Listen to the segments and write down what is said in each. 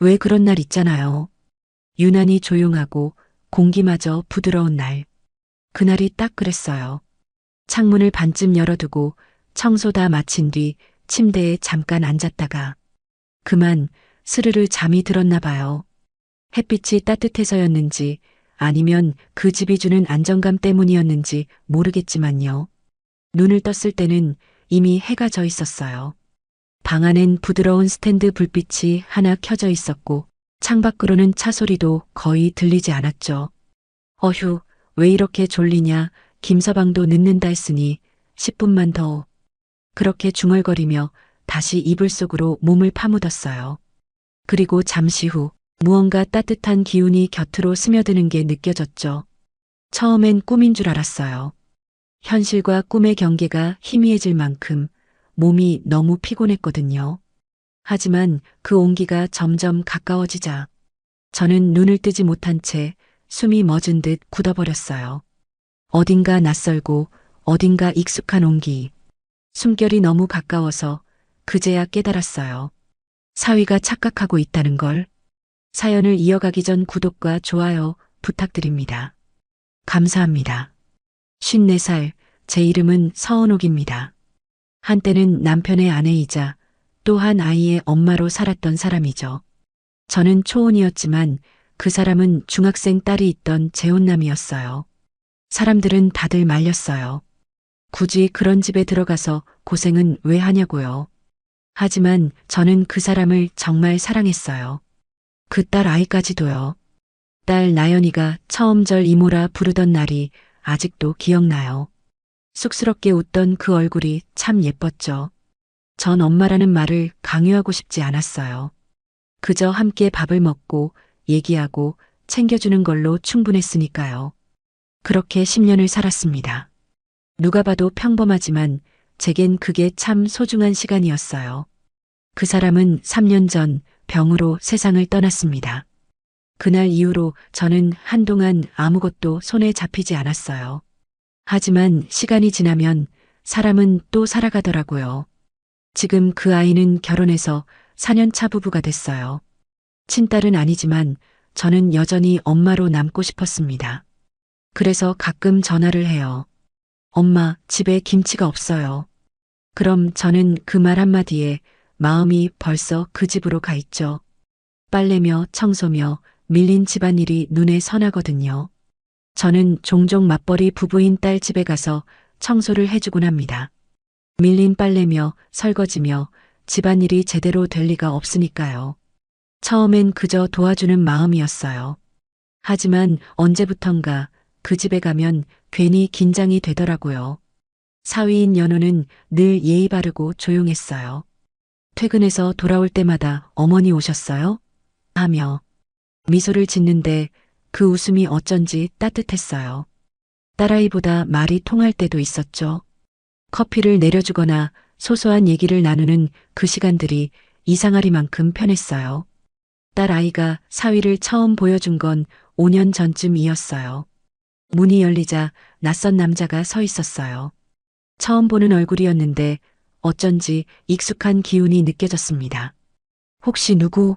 왜 그런 날 있잖아요. 유난히 조용하고 공기마저 부드러운 날. 그날이 딱 그랬어요. 창문을 반쯤 열어두고 청소 다 마친 뒤 침대에 잠깐 앉았다가 그만 스르르 잠이 들었나 봐요. 햇빛이 따뜻해서였는지 아니면 그 집이 주는 안정감 때문이었는지 모르겠지만요. 눈을 떴을 때는 이미 해가 져 있었어요. 방 안엔 부드러운 스탠드 불빛이 하나 켜져 있었고 창밖으로는 차 소리도 거의 들리지 않았죠. 어휴, 왜 이렇게 졸리냐. 김서방도 늦는다 했으니 10분만 더. 그렇게 중얼거리며 다시 이불 속으로 몸을 파묻었어요. 그리고 잠시 후 무언가 따뜻한 기운이 곁으로 스며드는 게 느껴졌죠. 처음엔 꿈인 줄 알았어요. 현실과 꿈의 경계가 희미해질 만큼 몸이 너무 피곤했거든요. 하지만 그 온기가 점점 가까워지자 저는 눈을 뜨지 못한 채 숨이 멎은 듯 굳어버렸어요. 어딘가 낯설고 어딘가 익숙한 온기. 숨결이 너무 가까워서 그제야 깨달았어요. 사위가 착각하고 있다는 걸. 사연을 이어가기 전 구독과 좋아요 부탁드립니다. 감사합니다. 54살, 제 이름은 서은옥입니다. 한때는 남편의 아내이자 또 한 아이의 엄마로 살았던 사람이죠. 저는 초혼이었지만 그 사람은 중학생 딸이 있던 재혼남이었어요. 사람들은 다들 말렸어요. 굳이 그런 집에 들어가서 고생은 왜 하냐고요. 하지만 저는 그 사람을 정말 사랑했어요. 그 딸 아이까지도요. 딸 나연이가 처음 절 이모라 부르던 날이 아직도 기억나요. 쑥스럽게 웃던 그 얼굴이 참 예뻤죠. 전 엄마라는 말을 강요하고 싶지 않았어요. 그저 함께 밥을 먹고 얘기하고 챙겨주는 걸로 충분했으니까요. 그렇게 10년을 살았습니다. 누가 봐도 평범하지만 제겐 그게 참 소중한 시간이었어요. 그 사람은 3년 전 병으로 세상을 떠났습니다. 그날 이후로 저는 한동안 아무것도 손에 잡히지 않았어요. 하지만 시간이 지나면 사람은 또 살아가더라고요. 지금 그 아이는 결혼해서 4년차 부부가 됐어요. 친딸은 아니지만 저는 여전히 엄마로 남고 싶었습니다. 그래서 가끔 전화를 해요. 엄마, 집에 김치가 없어요. 그럼 저는 그 말 한마디에 마음이 벌써 그 집으로 가 있죠. 빨래며 청소며 밀린 집안일이 눈에 선하거든요. 저는 종종 맞벌이 부부인 딸 집에 가서 청소를 해주곤 합니다. 밀린 빨래며 설거지며 집안일이 제대로 될 리가 없으니까요. 처음엔 그저 도와주는 마음이었어요. 하지만 언제부턴가 그 집에 가면 괜히 긴장이 되더라고요. 사위인 연호는 늘 예의 바르고 조용했어요. 퇴근해서 돌아올 때마다 어머니 오셨어요? 하며 미소를 짓는데 그 웃음이 어쩐지 따뜻했어요. 딸아이보다 말이 통할 때도 있었죠. 커피를 내려주거나 소소한 얘기를 나누는 그 시간들이 이상하리만큼 편했어요. 딸아이가 사위를 처음 보여준 건 5년 전쯤이었어요. 문이 열리자 낯선 남자가 서 있었어요. 처음 보는 얼굴이었는데 어쩐지 익숙한 기운이 느껴졌습니다. 혹시 누구?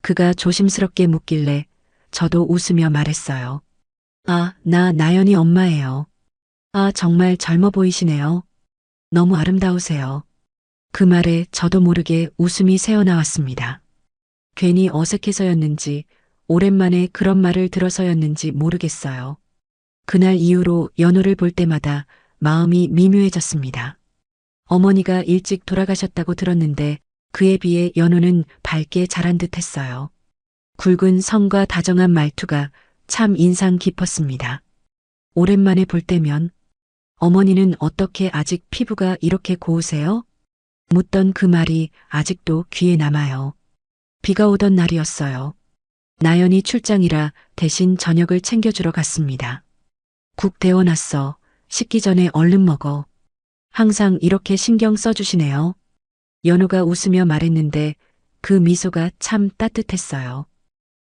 그가 조심스럽게 묻길래 저도 웃으며 말했어요. 아, 나 나연이 엄마예요. 아, 정말 젊어 보이시네요. 너무 아름다우세요. 그 말에 저도 모르게 웃음이 새어나왔습니다. 괜히 어색해서였는지 오랜만에 그런 말을 들어서였는지 모르겠어요. 그날 이후로 연호를 볼 때마다 마음이 미묘해졌습니다. 어머니가 일찍 돌아가셨다고 들었는데 그에 비해 연호는 밝게 자란 듯 했어요. 굵은 성과 다정한 말투가 참 인상 깊었습니다. 오랜만에 볼 때면 어머니는 어떻게 아직 피부가 이렇게 고우세요? 묻던 그 말이 아직도 귀에 남아요. 비가 오던 날이었어요. 나연이 출장이라 대신 저녁을 챙겨주러 갔습니다. 국 데워놨어. 식기 전에 얼른 먹어. 항상 이렇게 신경 써주시네요. 연호가 웃으며 말했는데 그 미소가 참 따뜻했어요.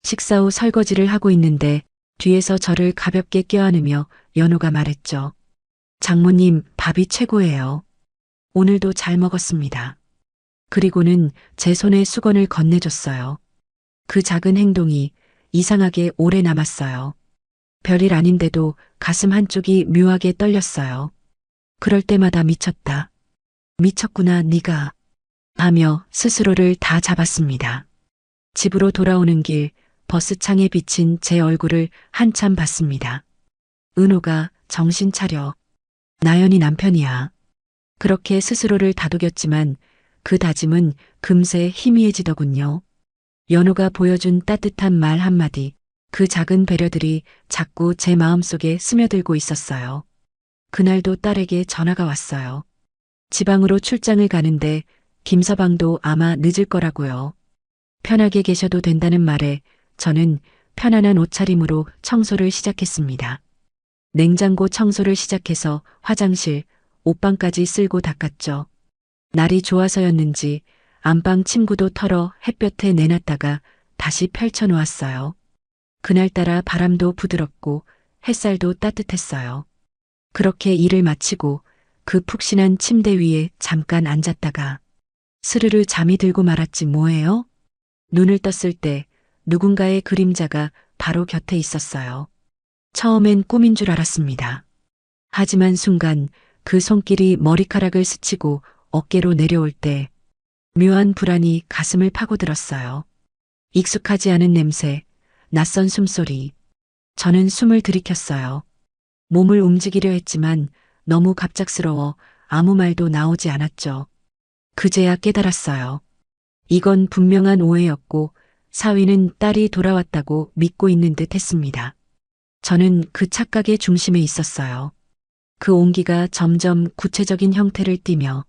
식사 후 설거지를 하고 있는데 뒤에서 저를 가볍게 껴안으며 연호가 말했죠. 장모님, 밥이 최고예요. 오늘도 잘 먹었습니다. 그리고는 제 손에 수건을 건네줬어요. 그 작은 행동이 이상하게 오래 남았어요. 별일 아닌데도 가슴 한쪽이 묘하게 떨렸어요. 그럴 때마다 미쳤다. 미쳤구나 네가 하며 스스로를 다 잡았습니다. 집으로 돌아오는 길 버스창에 비친 제 얼굴을 한참 봤습니다. 은호가 정신 차려. 나연이 남편이야. 그렇게 스스로를 다독였지만 그 다짐은 금세 희미해지더군요. 연호가 보여준 따뜻한 말 한마디, 그 작은 배려들이 자꾸 제 마음속에 스며들고 있었어요. 그날도 딸에게 전화가 왔어요. 지방으로 출장을 가는데 김서방도 아마 늦을 거라고요. 편하게 계셔도 된다는 말에 저는 편안한 옷차림으로 청소를 시작했습니다. 냉장고 청소를 시작해서 화장실, 옷방까지 쓸고 닦았죠. 날이 좋아서였는지 안방 침구도 털어 햇볕에 내놨다가 다시 펼쳐놓았어요. 그날따라 바람도 부드럽고 햇살도 따뜻했어요. 그렇게 일을 마치고 그 푹신한 침대 위에 잠깐 앉았다가 스르르 잠이 들고 말았지 뭐예요? 눈을 떴을 때 누군가의 그림자가 바로 곁에 있었어요. 처음엔 꿈인 줄 알았습니다. 하지만 순간 그 손길이 머리카락을 스치고 어깨로 내려올 때 묘한 불안이 가슴을 파고들었어요. 익숙하지 않은 냄새, 낯선 숨소리. 저는 숨을 들이켰어요. 몸을 움직이려 했지만 너무 갑작스러워 아무 말도 나오지 않았죠. 그제야 깨달았어요. 이건 분명한 오해였고 사위는 딸이 돌아왔다고 믿고 있는 듯 했습니다. 저는 그 착각의 중심에 있었어요. 그 온기가 점점 구체적인 형태를 띠며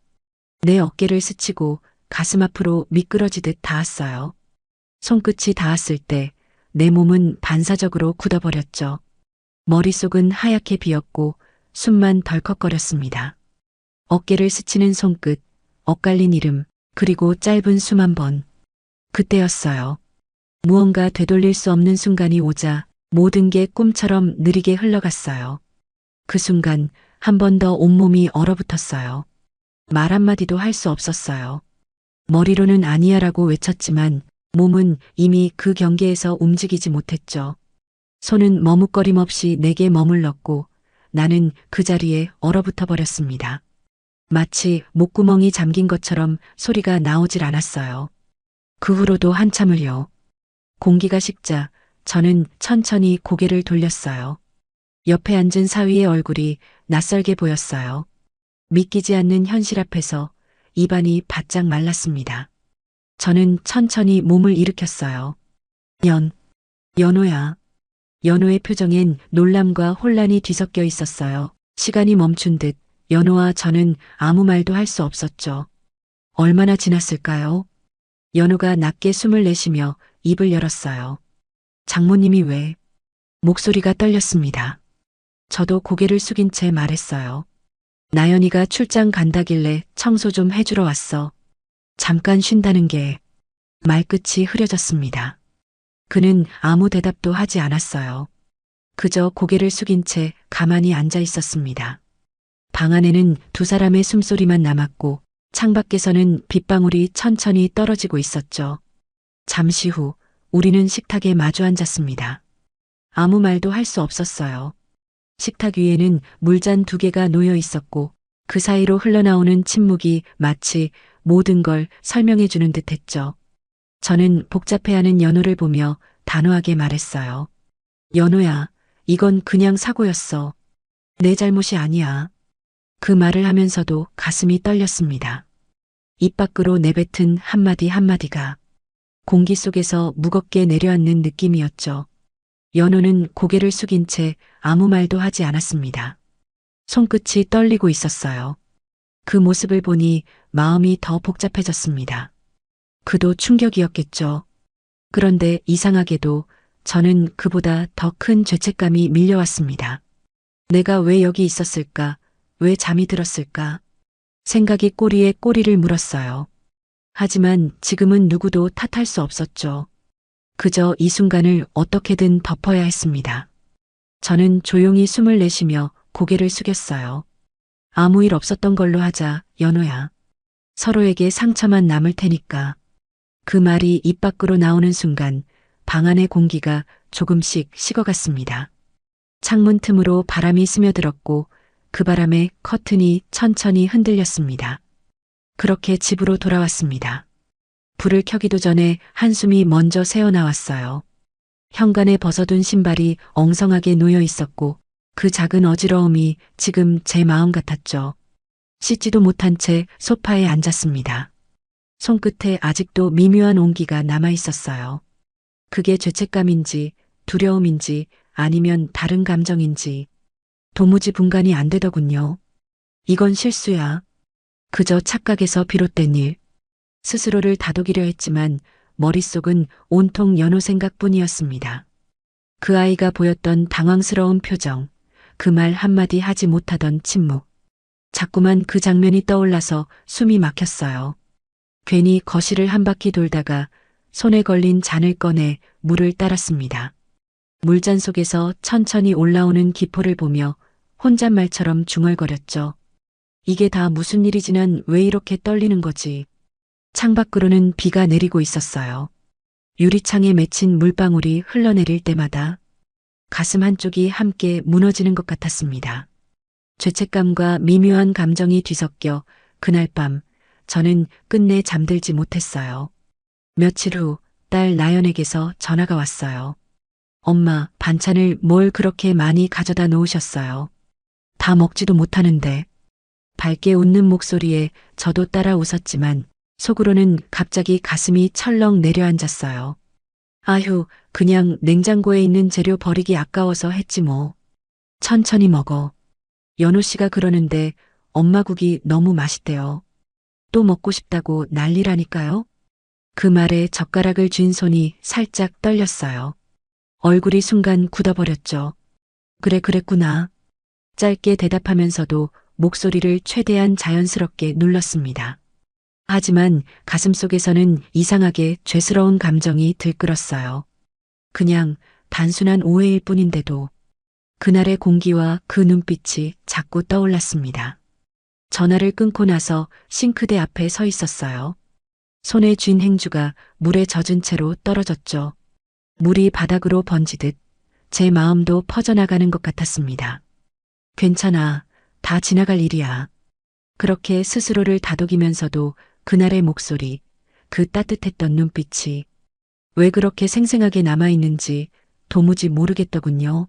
내 어깨를 스치고 가슴 앞으로 미끄러지듯 닿았어요. 손끝이 닿았을 때 내 몸은 반사적으로 굳어버렸죠. 머릿속은 하얗게 비었고 숨만 덜컥거렸습니다. 어깨를 스치는 손끝, 엇갈린 이름, 그리고 짧은 숨 한 번. 그때였어요. 무언가 되돌릴 수 없는 순간이 오자 모든 게 꿈처럼 느리게 흘러갔어요. 그 순간 한 번 더 온몸이 얼어붙었어요. 말 한마디도 할 수 없었어요. 머리로는 아니야라고 외쳤지만 몸은 이미 그 경계에서 움직이지 못했죠. 손은 머뭇거림 없이 내게 머물렀고 나는 그 자리에 얼어붙어 버렸습니다. 마치 목구멍이 잠긴 것처럼 소리가 나오질 않았어요. 그 후로도 한참을요. 공기가 식자 저는 천천히 고개를 돌렸어요. 옆에 앉은 사위의 얼굴이 낯설게 보였어요. 믿기지 않는 현실 앞에서 입안이 바짝 말랐습니다. 저는 천천히 몸을 일으켰어요. 연호야. 연호의 표정엔 놀람과 혼란이 뒤섞여 있었어요. 시간이 멈춘 듯 연호와 저는 아무 말도 할 수 없었죠. 얼마나 지났을까요? 연호가 낮게 숨을 내쉬며 입을 열었어요. 장모님이 왜? 목소리가 떨렸습니다. 저도 고개를 숙인 채 말했어요. 나연이가 출장 간다길래 청소 좀 해주러 왔어. 잠깐 쉰다는 게 말끝이 흐려졌습니다. 그는 아무 대답도 하지 않았어요. 그저 고개를 숙인 채 가만히 앉아 있었습니다. 방 안에는 두 사람의 숨소리만 남았고 창밖에서는 빗방울이 천천히 떨어지고 있었죠. 잠시 후 우리는 식탁에 마주 앉았습니다. 아무 말도 할 수 없었어요. 식탁 위에는 물잔 2개가 놓여 있었고 그 사이로 흘러나오는 침묵이 마치 모든 걸 설명해 주는 듯 했죠. 저는 복잡해하는 연호를 보며 단호하게 말했어요. 연호야, 이건 그냥 사고였어. 내 잘못이 아니야. 그 말을 하면서도 가슴이 떨렸습니다. 입 밖으로 내뱉은 한마디 한마디가 공기 속에서 무겁게 내려앉는 느낌이었죠. 연호는 고개를 숙인 채 아무 말도 하지 않았습니다. 손끝이 떨리고 있었어요. 그 모습을 보니 마음이 더 복잡해졌습니다. 그도 충격이었겠죠. 그런데 이상하게도 저는 그보다 더 큰 죄책감이 밀려왔습니다. 내가 왜 여기 있었을까? 왜 잠이 들었을까? 생각이 꼬리에 꼬리를 물었어요. 하지만 지금은 누구도 탓할 수 없었죠. 그저 이 순간을 어떻게든 덮어야 했습니다. 저는 조용히 숨을 내쉬며 고개를 숙였어요. 아무 일 없었던 걸로 하자, 연호야. 서로에게 상처만 남을 테니까. 그 말이 입 밖으로 나오는 순간 방 안의 공기가 조금씩 식어갔습니다. 창문 틈으로 바람이 스며들었고 그 바람에 커튼이 천천히 흔들렸습니다. 그렇게 집으로 돌아왔습니다. 불을 켜기도 전에 한숨이 먼저 새어나왔어요. 현관에 벗어둔 신발이 엉성하게 놓여 있었고 그 작은 어지러움이 지금 제 마음 같았죠. 씻지도 못한 채 소파에 앉았습니다. 손끝에 아직도 미묘한 온기가 남아 있었어요. 그게 죄책감인지 두려움인지 아니면 다른 감정인지 도무지 분간이 안 되더군요. 이건 실수야. 그저 착각에서 비롯된 일. 스스로를 다독이려 했지만 머릿속은 온통 연호 생각뿐이었습니다. 그 아이가 보였던 당황스러운 표정, 그 말 한마디 하지 못하던 침묵. 자꾸만 그 장면이 떠올라서 숨이 막혔어요. 괜히 거실을 한 바퀴 돌다가 손에 걸린 잔을 꺼내 물을 따랐습니다. 물잔 속에서 천천히 올라오는 기포를 보며 혼잣말처럼 중얼거렸죠. 이게 다 무슨 일이지는 왜 이렇게 떨리는 거지? 창밖으로는 비가 내리고 있었어요. 유리창에 맺힌 물방울이 흘러내릴 때마다 가슴 한쪽이 함께 무너지는 것 같았습니다. 죄책감과 미묘한 감정이 뒤섞여 그날 밤 저는 끝내 잠들지 못했어요. 며칠 후 딸 나연에게서 전화가 왔어요. 엄마, 반찬을 뭘 그렇게 많이 가져다 놓으셨어요? 다 먹지도 못하는데. 밝게 웃는 목소리에 저도 따라 웃었지만 속으로는 갑자기 가슴이 철렁 내려앉았어요. 아휴, 그냥 냉장고에 있는 재료 버리기 아까워서 했지 뭐. 천천히 먹어. 연호 씨가 그러는데 엄마 국이 너무 맛있대요. 또 먹고 싶다고 난리라니까요. 그 말에 젓가락을 쥔 손이 살짝 떨렸어요. 얼굴이 순간 굳어버렸죠. 그래, 그랬구나. 짧게 대답하면서도 목소리를 최대한 자연스럽게 눌렀습니다. 하지만 가슴속에서는 이상하게 죄스러운 감정이 들끓었어요. 그냥 단순한 오해일 뿐인데도 그날의 공기와 그 눈빛이 자꾸 떠올랐습니다. 전화를 끊고 나서 싱크대 앞에 서 있었어요. 손에 쥔 행주가 물에 젖은 채로 떨어졌죠. 물이 바닥으로 번지듯 제 마음도 퍼져나가는 것 같았습니다. 괜찮아. 다 지나갈 일이야. 그렇게 스스로를 다독이면서도 그날의 목소리, 그 따뜻했던 눈빛이 왜 그렇게 생생하게 남아있는지 도무지 모르겠더군요.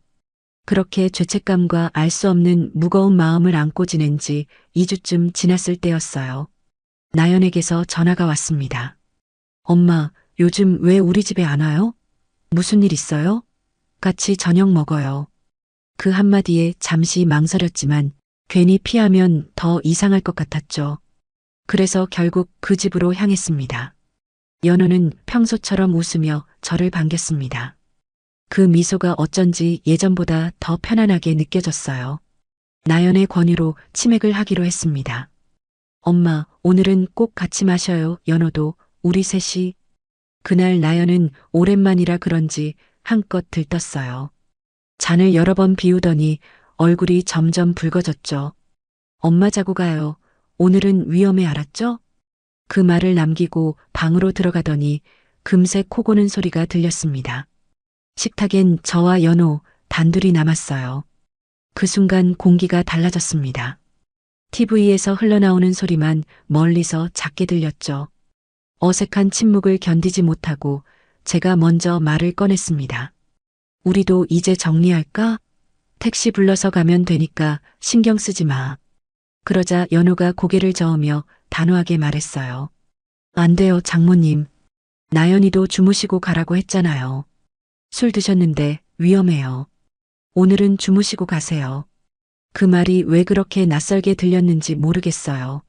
그렇게 죄책감과 알 수 없는 무거운 마음을 안고 지낸 지 2주쯤 지났을 때였어요. 나연에게서 전화가 왔습니다. 엄마, 요즘 왜 우리 집에 안 와요? 무슨 일 있어요? 같이 저녁 먹어요. 그 한마디에 잠시 망설였지만 괜히 피하면 더 이상할 것 같았죠. 그래서 결국 그 집으로 향했습니다. 연호는 평소처럼 웃으며 저를 반겼습니다. 그 미소가 어쩐지 예전보다 더 편안하게 느껴졌어요. 나연의 권유로 치맥을 하기로 했습니다. 엄마, 오늘은 꼭 같이 마셔요. 연호도, 우리 셋이. 그날 나연은 오랜만이라 그런지 한껏 들떴어요. 잔을 여러 번 비우더니 얼굴이 점점 붉어졌죠. 엄마 자고 가요. 오늘은 위험해, 알았죠? 그 말을 남기고 방으로 들어가더니 금세 코 고는 소리가 들렸습니다. 식탁엔 저와 연호 단둘이 남았어요. 그 순간 공기가 달라졌습니다. TV에서 흘러나오는 소리만 멀리서 작게 들렸죠. 어색한 침묵을 견디지 못하고 제가 먼저 말을 꺼냈습니다. 우리도 이제 정리할까? 택시 불러서 가면 되니까 신경 쓰지 마. 그러자 연호가 고개를 저으며 단호하게 말했어요. 안 돼요, 장모님. 나연이도 주무시고 가라고 했잖아요. 술 드셨는데 위험해요. 오늘은 주무시고 가세요. 그 말이 왜 그렇게 낯설게 들렸는지 모르겠어요.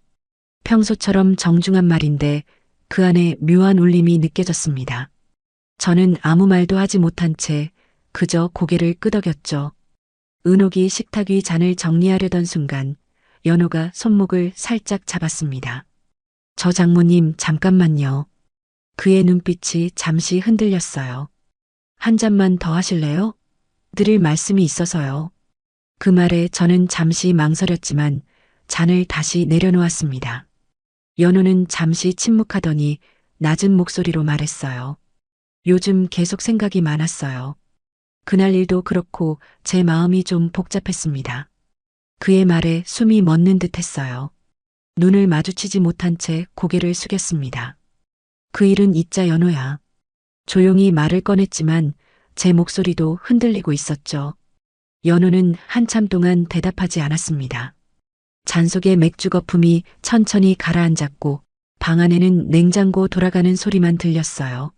평소처럼 정중한 말인데 그 안에 묘한 울림이 느껴졌습니다. 저는 아무 말도 하지 못한 채 그저 고개를 끄덕였죠. 은옥이 식탁 위 잔을 정리하려던 순간 연호가 손목을 살짝 잡았습니다. 저 장모님 잠깐만요. 그의 눈빛이 잠시 흔들렸어요. 한 잔만 더 하실래요? 드릴 말씀이 있어서요. 그 말에 저는 잠시 망설였지만 잔을 다시 내려놓았습니다. 연호는 잠시 침묵하더니 낮은 목소리로 말했어요. 요즘 계속 생각이 많았어요. 그날 일도 그렇고 제 마음이 좀 복잡했습니다. 그의 말에 숨이 멎는 듯 했어요. 눈을 마주치지 못한 채 고개를 숙였습니다. 그 일은 잊자 연호야. 조용히 말을 꺼냈지만 제 목소리도 흔들리고 있었죠. 연호는 한참 동안 대답하지 않았습니다. 잔속의 맥주 거품이 천천히 가라앉았고 방 안에는 냉장고 돌아가는 소리만 들렸어요.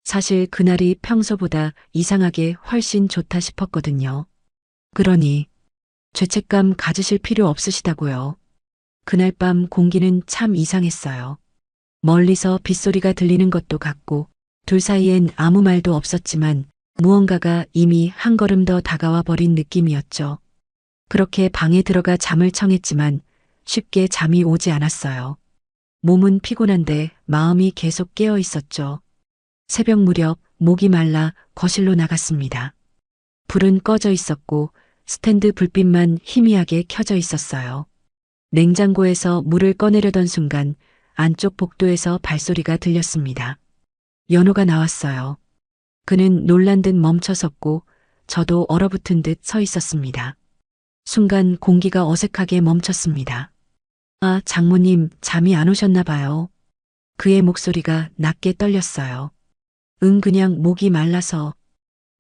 사실 그날이 평소보다 이상하게 훨씬 좋다 싶었거든요. 그러니 죄책감 가지실 필요 없으시다고요. 그날 밤 공기는 참 이상했어요. 멀리서 빗소리가 들리는 것도 같고 둘 사이엔 아무 말도 없었지만 무언가가 이미 한 걸음 더 다가와 버린 느낌이었죠. 그렇게 방에 들어가 잠을 청했지만 쉽게 잠이 오지 않았어요. 몸은 피곤한데 마음이 계속 깨어 있었죠. 새벽 무렵 목이 말라 거실로 나갔습니다. 불은 꺼져 있었고 스탠드 불빛만 희미하게 켜져 있었어요. 냉장고에서 물을 꺼내려던 순간 안쪽 복도에서 발소리가 들렸습니다. 연호가 나왔어요. 그는 놀란 듯 멈춰섰고 저도 얼어붙은 듯 서 있었습니다. 순간 공기가 어색하게 멈췄습니다. 아, 장모님 잠이 안 오셨나 봐요. 그의 목소리가 낮게 떨렸어요. 응, 그냥 목이 말라서.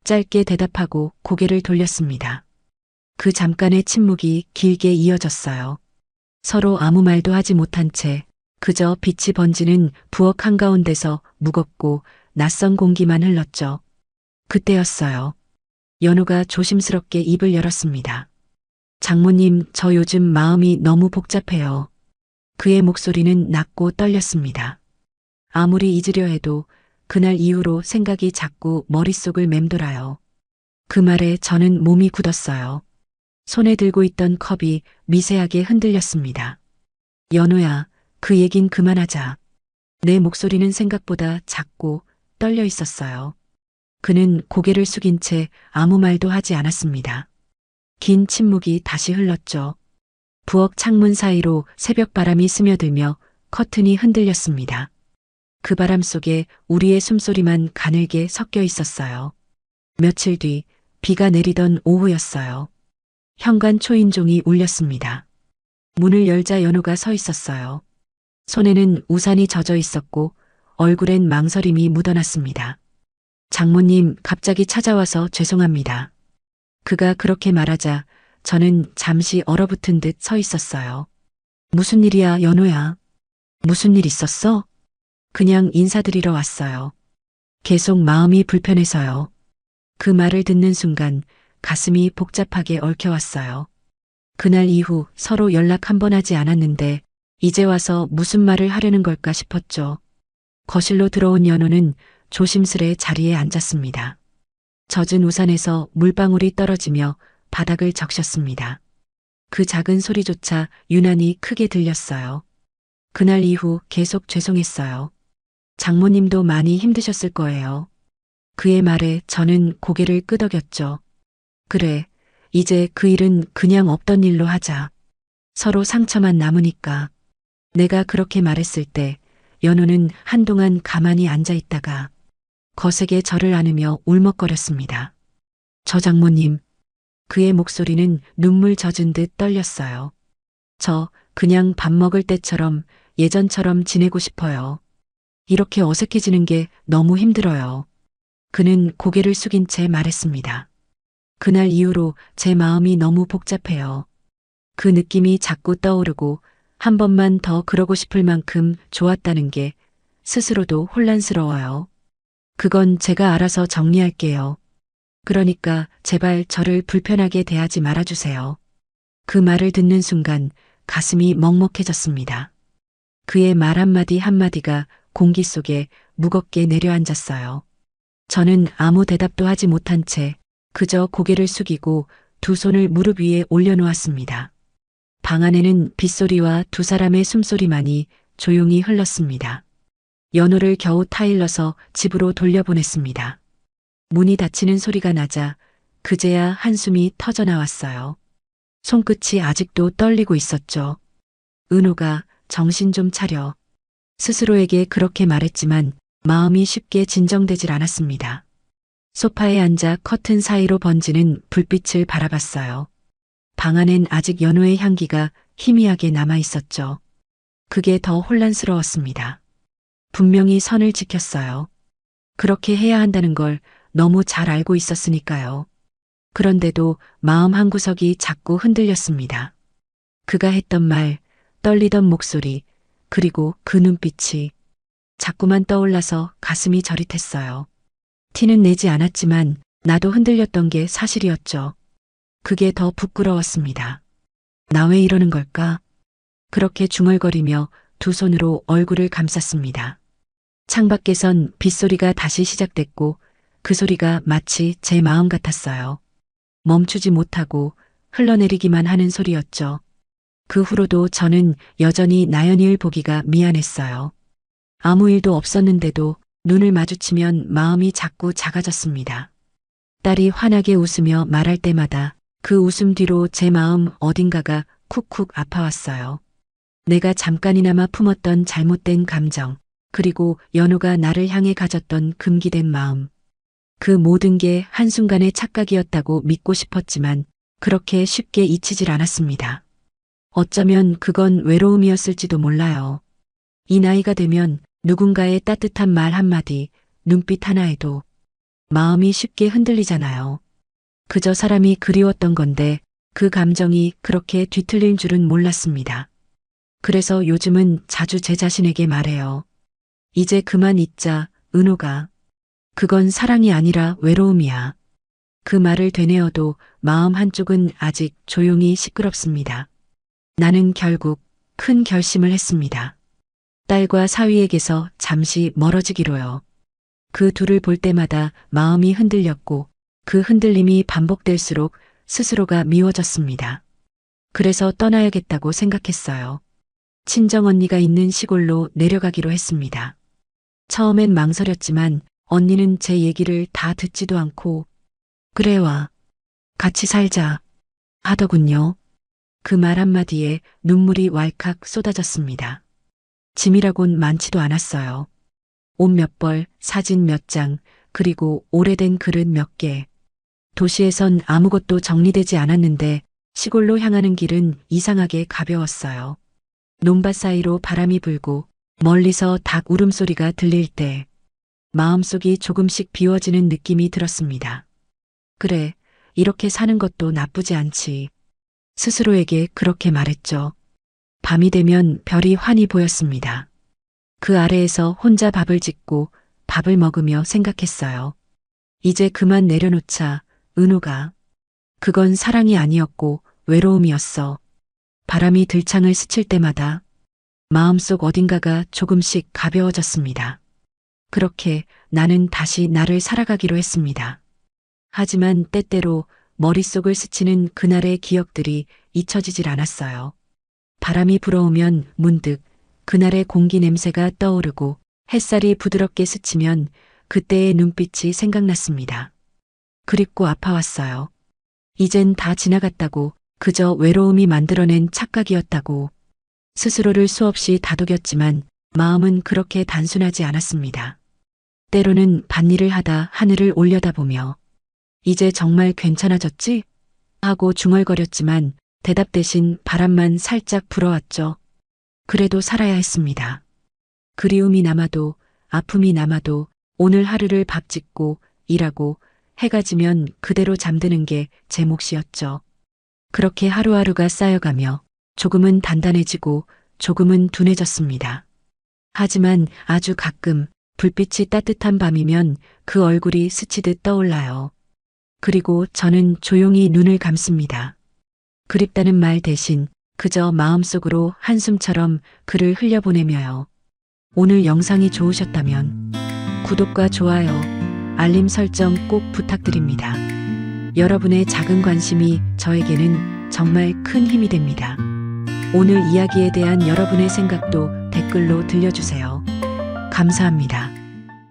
짧게 대답하고 고개를 돌렸습니다. 그 잠깐의 침묵이 길게 이어졌어요. 서로 아무 말도 하지 못한 채 그저 빛이 번지는 부엌 한가운데서 무겁고 낯선 공기만 흘렀죠. 그때였어요. 연호가 조심스럽게 입을 열었습니다. 장모님, 저 요즘 마음이 너무 복잡해요. 그의 목소리는 낮고 떨렸습니다. 아무리 잊으려 해도 그날 이후로 생각이 자꾸 머릿속을 맴돌아요. 그 말에 저는 몸이 굳었어요. 손에 들고 있던 컵이 미세하게 흔들렸습니다. 연호야, 그 얘긴 그만하자. 내 목소리는 생각보다 작고 떨려 있었어요. 그는 고개를 숙인 채 아무 말도 하지 않았습니다. 긴 침묵이 다시 흘렀죠. 부엌 창문 사이로 새벽 바람이 스며들며 커튼이 흔들렸습니다. 그 바람 속에 우리의 숨소리만 가늘게 섞여 있었어요. 며칠 뒤 비가 내리던 오후였어요. 현관 초인종이 울렸습니다. 문을 열자 연호가 서 있었어요. 손에는 우산이 젖어 있었고 얼굴엔 망설임이 묻어났습니다. 장모님, 갑자기 찾아와서 죄송합니다. 그가 그렇게 말하자 저는 잠시 얼어붙은 듯 서 있었어요. 무슨 일이야, 연호야? 무슨 일 있었어? 그냥 인사드리러 왔어요. 계속 마음이 불편해서요. 그 말을 듣는 순간 가슴이 복잡하게 얽혀왔어요. 그날 이후 서로 연락 한 번 하지 않았는데 이제 와서 무슨 말을 하려는 걸까 싶었죠. 거실로 들어온 연호는 조심스레 자리에 앉았습니다. 젖은 우산에서 물방울이 떨어지며 바닥을 적셨습니다. 그 작은 소리조차 유난히 크게 들렸어요. 그날 이후 계속 죄송했어요. 장모님도 많이 힘드셨을 거예요. 그의 말에 저는 고개를 끄덕였죠. 그래, 이제 그 일은 그냥 없던 일로 하자. 서로 상처만 남으니까. 내가 그렇게 말했을 때 연호는 한동안 가만히 앉아 있다가 거세게 저를 안으며 울먹거렸습니다. 저 장모님. 그의 목소리는 눈물 젖은 듯 떨렸어요. 저 그냥 밥 먹을 때처럼 예전처럼 지내고 싶어요. 이렇게 어색해지는 게 너무 힘들어요. 그는 고개를 숙인 채 말했습니다. 그날 이후로 제 마음이 너무 복잡해요. 그 느낌이 자꾸 떠오르고 한 번만 더 그러고 싶을 만큼 좋았다는 게 스스로도 혼란스러워요. 그건 제가 알아서 정리할게요. 그러니까 제발 저를 불편하게 대하지 말아주세요. 그 말을 듣는 순간 가슴이 먹먹해졌습니다. 그의 말 한마디 한마디가 공기 속에 무겁게 내려앉았어요. 저는 아무 대답도 하지 못한 채 그저 고개를 숙이고 두 손을 무릎 위에 올려놓았습니다. 방 안에는 빗소리와 두 사람의 숨소리만이 조용히 흘렀습니다. 연호를 겨우 타일러서 집으로 돌려보냈습니다. 문이 닫히는 소리가 나자 그제야 한숨이 터져나왔어요. 손끝이 아직도 떨리고 있었죠. 은호가 정신 좀 차려. 스스로에게 그렇게 말했지만 마음이 쉽게 진정되질 않았습니다. 소파에 앉아 커튼 사이로 번지는 불빛을 바라봤어요. 방 안엔 아직 연호의 향기가 희미하게 남아 있었죠. 그게 더 혼란스러웠습니다. 분명히 선을 지켰어요. 그렇게 해야 한다는 걸 너무 잘 알고 있었으니까요. 그런데도 마음 한구석이 자꾸 흔들렸습니다. 그가 했던 말, 떨리던 목소리, 그리고 그 눈빛이 자꾸만 떠올라서 가슴이 저릿했어요. 티는 내지 않았지만 나도 흔들렸던 게 사실이었죠. 그게 더 부끄러웠습니다. 나 왜 이러는 걸까? 그렇게 중얼거리며 두 손으로 얼굴을 감쌌습니다. 창밖에선 빗소리가 다시 시작됐고 그 소리가 마치 제 마음 같았어요. 멈추지 못하고 흘러내리기만 하는 소리였죠. 그 후로도 저는 여전히 나연이를 보기가 미안했어요. 아무 일도 없었는데도 눈을 마주치면 마음이 자꾸 작아졌습니다. 딸이 환하게 웃으며 말할 때마다 그 웃음 뒤로 제 마음 어딘가가 쿡쿡 아파왔어요. 내가 잠깐이나마 품었던 잘못된 감정, 그리고 연호가 나를 향해 가졌던 금기된 마음. 그 모든 게 한순간의 착각이었다고 믿고 싶었지만 그렇게 쉽게 잊히질 않았습니다. 어쩌면 그건 외로움이었을지도 몰라요. 이 나이가 되면 누군가의 따뜻한 말 한마디, 눈빛 하나에도 마음이 쉽게 흔들리잖아요. 그저 사람이 그리웠던 건데 그 감정이 그렇게 뒤틀릴 줄은 몰랐습니다. 그래서 요즘은 자주 제 자신에게 말해요. 이제 그만 잊자, 은호가. 그건 사랑이 아니라 외로움이야. 그 말을 되뇌어도 마음 한쪽은 아직 조용히 시끄럽습니다. 나는 결국 큰 결심을 했습니다. 딸과 사위에게서 잠시 멀어지기로요. 그 둘을 볼 때마다 마음이 흔들렸고 그 흔들림이 반복될수록 스스로가 미워졌습니다. 그래서 떠나야겠다고 생각했어요. 친정언니가 있는 시골로 내려가기로 했습니다. 처음엔 망설였지만 언니는 제 얘기를 다 듣지도 않고 그래 와, 같이 살자 하더군요. 그 말 한마디에 눈물이 왈칵 쏟아졌습니다. 짐이라곤 많지도 않았어요. 옷 몇 벌, 사진 몇 장, 그리고 오래된 그릇 몇 개. 도시에선 아무것도 정리되지 않았는데 시골로 향하는 길은 이상하게 가벼웠어요. 논밭 사이로 바람이 불고 멀리서 닭 울음소리가 들릴 때 마음속이 조금씩 비워지는 느낌이 들었습니다. 그래, 이렇게 사는 것도 나쁘지 않지. 스스로에게 그렇게 말했죠. 밤이 되면 별이 환히 보였습니다. 그 아래에서 혼자 밥을 짓고 밥을 먹으며 생각했어요. 이제 그만 내려놓자, 은호가. 그건 사랑이 아니었고 외로움이었어. 바람이 들창을 스칠 때마다 마음속 어딘가가 조금씩 가벼워졌습니다. 그렇게 나는 다시 나를 살아가기로 했습니다. 하지만 때때로 머릿속을 스치는 그날의 기억들이 잊혀지질 않았어요. 바람이 불어오면 문득 그날의 공기 냄새가 떠오르고 햇살이 부드럽게 스치면 그때의 눈빛이 생각났습니다. 그립고 아파왔어요. 이젠 다 지나갔다고, 그저 외로움이 만들어낸 착각이었다고. 스스로를 수없이 다독였지만 마음은 그렇게 단순하지 않았습니다. 때로는 밭일을 하다 하늘을 올려다보며 이제 정말 괜찮아졌지? 하고 중얼거렸지만 대답 대신 바람만 살짝 불어왔죠. 그래도 살아야 했습니다. 그리움이 남아도 아픔이 남아도 오늘 하루를 밥 짓고 일하고 해가 지면 그대로 잠드는 게 제 몫이었죠. 그렇게 하루하루가 쌓여가며 조금은 단단해지고 조금은 둔해졌습니다. 하지만 아주 가끔 불빛이 따뜻한 밤이면 그 얼굴이 스치듯 떠올라요. 그리고 저는 조용히 눈을 감습니다. 그립다는 말 대신 그저 마음속으로 한숨처럼 그를 흘려보내며요. 오늘 영상이 좋으셨다면 구독과 좋아요, 알림 설정 꼭 부탁드립니다. 여러분의 작은 관심이 저에게는 정말 큰 힘이 됩니다. 오늘 이야기에 대한 여러분의 생각도 댓글로 들려주세요. 감사합니다.